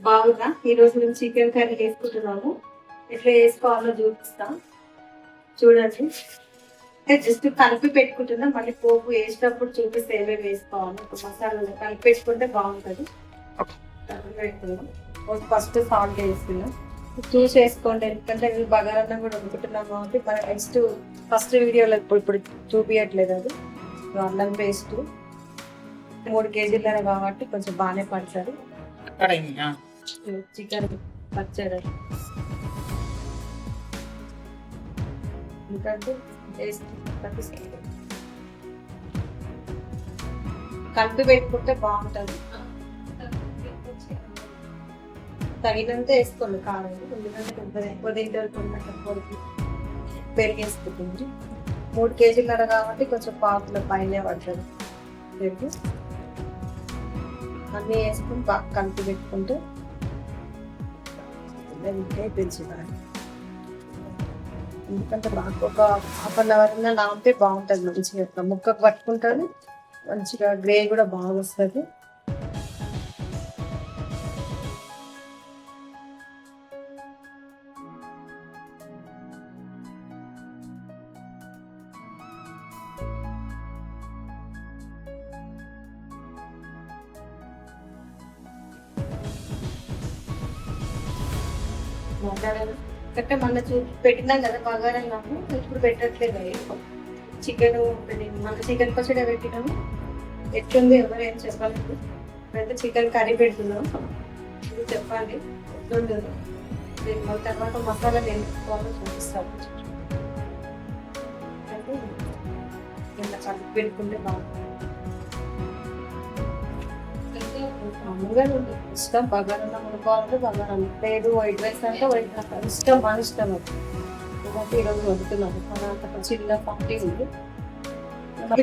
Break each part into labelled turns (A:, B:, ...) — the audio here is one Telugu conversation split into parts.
A: బాగుందా? ఈ రోజు మేము చికెన్ కర్రీ వేసుకుంటున్నాము. ఎట్లా వేసుకోవాలో చూపిస్తా చూడండి. జస్ట్ కలిపి పెట్టుకుంటున్నా, మళ్ళీ పోపు వేసినప్పుడు చూపిస్తే ఏమేమి వేసుకోవాలి. ఒక మసాలా కలిపి పెట్టుకుంటే బాగుంటుంది. కలిపి పెట్టుకున్నాం. ఫస్ట్ సాల్ట్ వేసుకున్నాం. చూసి వేసుకోండి, ఎందుకంటే బగారన్నం కూడా వండుకుంటున్నాం కాబట్టి మన నెక్స్ట్ ఫస్ట్ వీడియోలో ఇప్పుడు చూపించట్లేదు. అది అల్లం పేస్ట్ 3 కేజీలనే కాబట్టి కొంచెం బాగానే పడతారు. చికెన్ పచ్చడి ఎందుకంటే కలిపి పెట్టుకుంటే బాగుంటుంది. తగినంత వేసుకోండి కారం, ఎందుకంటే కొంచెం ఎక్కువ తింటారు, కొంచెం పెరిగేసుకుంటుంది. 3 కేజీలర కాబట్టి కొంచెం పావుల పైనే పడుతుంది పెరుగు. అన్నీ వేసుకుని బాగా కలిపి పెట్టుకుంటే పెంచుతారు. ఎందుకంటే మాకు ఒక ½ అవర్ నానితే బాగుంటుంది. మంచిగా ముక్కకు పట్టుకుంటుంది, మంచిగా గ్రేవీ కూడా బాగా వస్తుంది. అంటే మన పెట్టినాం కదా బగారన్నాము, ఇప్పుడు పెట్టట్లేదు. చికెన్ మన చికెన్ పచ్చడి పెట్టినాము. ఎట్లుంది ఎవరేం చెప్పలేదు. అయితే చికెన్ కర్రీ పెడుతున్నాం. చెప్పండి ఎట్లుండదు. మళ్ళీ తర్వాత మసాలా వేసుకోవాలో చూపిస్తాను. అయితే ఇలా కలిపి పెట్టుకుంటే బాగుంటుంది. మామూలుగా ఇష్టం బగారన్నం వండుకోవాలంటే బగారన్నం, లేదు వైట్ రైస్ అంటే వైట్ రైస్, ఇష్టం మన ఇష్టం. అది కాబట్టి ఈరోజు వండుతున్నాము. మన చిన్న పార్టీ ఉంది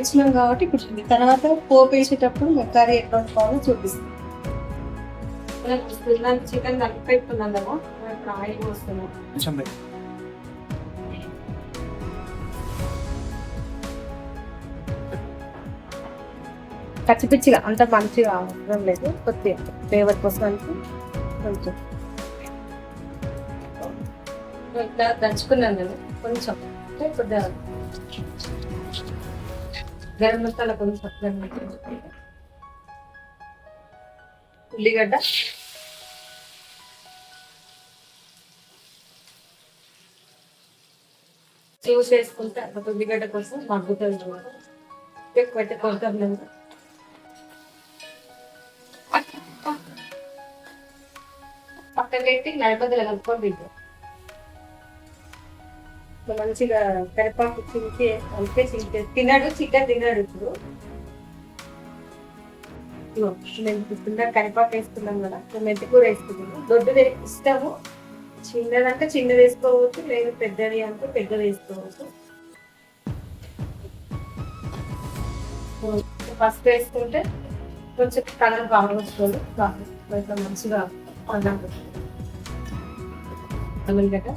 A: ఇచ్చినాం కాబట్టి ఇప్పుడు తర్వాత పోపు వేసేటప్పుడు కర్రీ ఎట్లా వండుకోవాలో చూపిస్తాం. చికెన్ కలిపి పెట్టుకున్నాం కదా, ఇప్పుడు ఆయిల్ పోస్తున్నాం. పచ్చిపిచ్చిగా అంత మంచిగా అవసరం లేదు, కొద్దిగా ఫ్లేవర్ కోసానికి కొంచెం ఇట్లా దంచుకున్నాను నేను. కొంచెం కొద్దిగా గరం మసాలా, కొంచెం ఉల్లిగడ్డ, జ్యూస్ వేసుకుంటే ఉల్లిగడ్డ కోసం మగ్గుతుంది. కొడతాం పక్కన పెట్టి నడిపదలు కలుపుకొని మంచిగా కరివేపాకు చింకే అంటే తిన్నాడు. చికెన్ తిన్నాడు. ఇప్పుడు మేము కరివేపాకు వేసుకున్నాం కదా, మెంతి కూర వేసుకున్నాము. దొడ్డుది ఇష్టము, చిన్నదంటే చిన్నది వేసుకోవచ్చు, లేదు పెద్దది అంటే పెద్దది వేసుకోవచ్చు. ఫస్ట్ వేసుకుంటే కొంచెం కలర్ బాగా వస్తుంది, కొంచెం మంచిగా ఉల్లిగడ్డ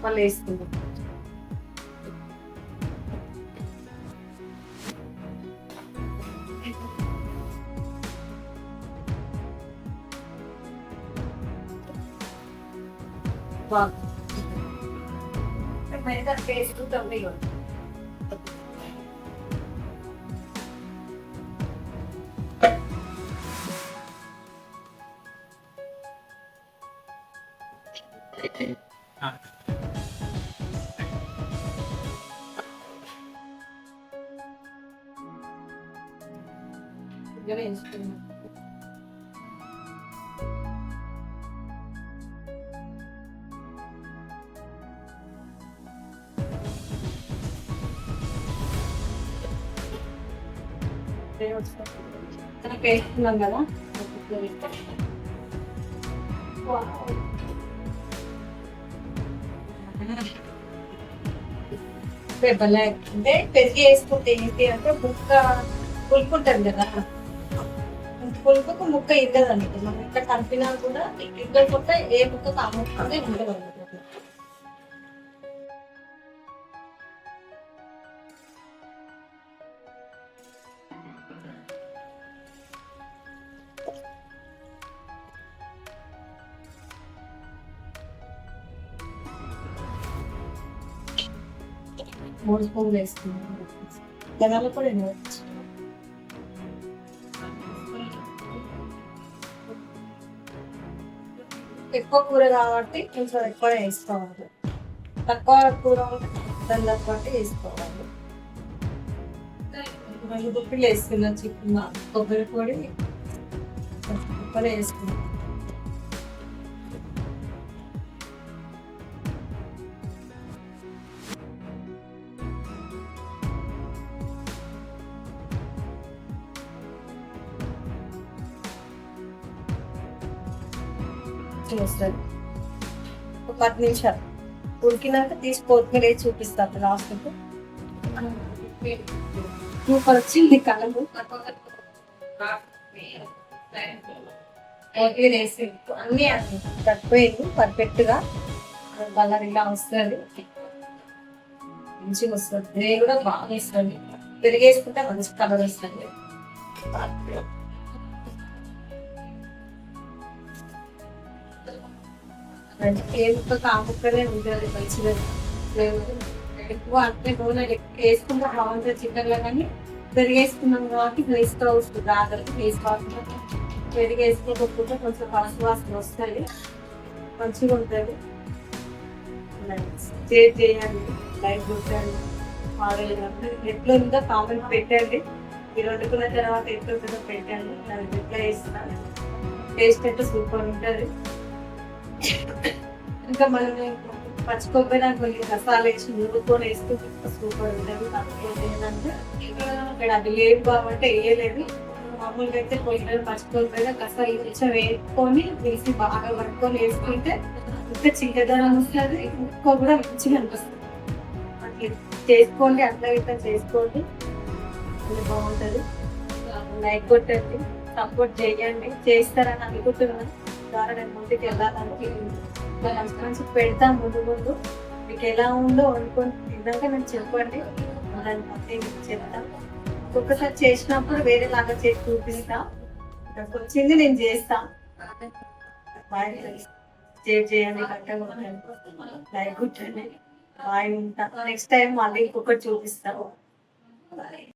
A: మళ్ళీ వేసుకుందాం. టేస్ట్ తొమ్మిది వేసుకున్నాం. వేసుకున్నాం కదా, అంటే పెరిగి వేసుకుంటే ఏంటి అంటే ముక్క పులుపుంటుంది కదా, పులుపుకు ముక్క ఇద్దదండి. మనం ఎంత కలిపినా కూడా ఇద్దరుకుంటే ఏ ముక్క కాముకుంటే ఉండదు. 3 స్పూన్లు వేసుకున్నాను. ధనియాల పొడి ఎన్ని వేసుకోవచ్చు? ఎక్కువ కూర కాబట్టి కొంచెం ఎక్కువ వేసుకోవాలి. తక్కువ కూర దాన్ని తగ్గట్టు వేసుకోవాలి. 2 గుప్పిలు వేసుకున్నాం చికెన్, కొబ్బరి పొడి ఉప్పు వేసుకున్నాం. వస్తుంది ఒక 10 నిమిషాలు ఉడికినాక తీసి కొత్తిమీర వేసి చూపిస్తాను లాస్ట్. సూపర్ వచ్చింది కలర్. కొత్తిమీర వేసి అన్నీ తక్కువైంది పర్ఫెక్ట్ గా కలర్ ఇలా వస్తుంది, మంచిగా వస్తుంది. గ్రే కూడా బాగా వస్తుంది. పెరిగేసుకుంటే మంచి కలర్ వస్తుంది. ఏముక్క కాముక్కనే ఉంటుంది మంచిగా. ఎక్కువ అంటే నూనె వేసుకుంటే బాగుంటుంది చికెన్లో, కానీ పెరిగేసుకున్నాం కాబట్టి వేసుకోవచ్చు. రాగలికి వేసుకోవాలి. పెరిగేసుకోకపోతే కొంచెం పసుపు వాసన వస్తుంది, మంచిగా ఉంటుంది. షేర్ చేయండి, లైక్ కొట్టండి. ఎట్లా ఉందో కామెంట్ పెట్టండి. మీరు వండుకున్న తర్వాత ఎట్లా ఉంటుందో పెట్టండి, నేను రిప్లై ఇస్తాను. టేస్ట్ అయితే సూపర్ ఉంటుంది. ఇంకా మనం పచ్చి కొబ్బరి కొన్ని రసాలు వేసి నూరుకొని వేసుకుంటే సూపర్ ఉంటుంది. కాకపోతే ఏంటంటే ఇక్కడ అది లేదు కాబట్టి వేయలేదు. మామూలుగా అయితే కొబ్బరి పచ్చి కొబ్బరి కసాలు కొంచెం వేసుకొని వేసి బాగా పట్టుకొని వేసుకుంటే ఇంకా చిక్కదనం వస్తుంది, ఎక్కువ కూడా మంచిగా అనిపిస్తుంది. అట్లా చేసుకోండి, అట్లా ఇట్లా చేసుకోండి, అది బాగుంటుంది. లైక్ కొట్టండి, సపోర్ట్ చేయండి. చేస్తారని అనుకుంటున్నాను. ద్వారా నేను ముందుకు వెళ్ళాలని మంచి మంచి పెడతాను. ముందు మీకు ఎలా ఉందో వండుకొని తిన్నాక నేను చెప్పండి, దాన్ని బట్టి మీకు చెప్తాను. ఒక్కొక్కసారి చేసినప్పుడు వేరేలాగా చేసి చూపిస్తా. నాకు వచ్చింది నేను చేస్తా. బాయ్, షేర్ చేయండి, కట్టండి, లైక్ కొట్టండి. బాయ్, ఉంటా. నెక్స్ట్ టైం మళ్ళీ ఇంకొకటి చూపిస్తాను. బాయ్.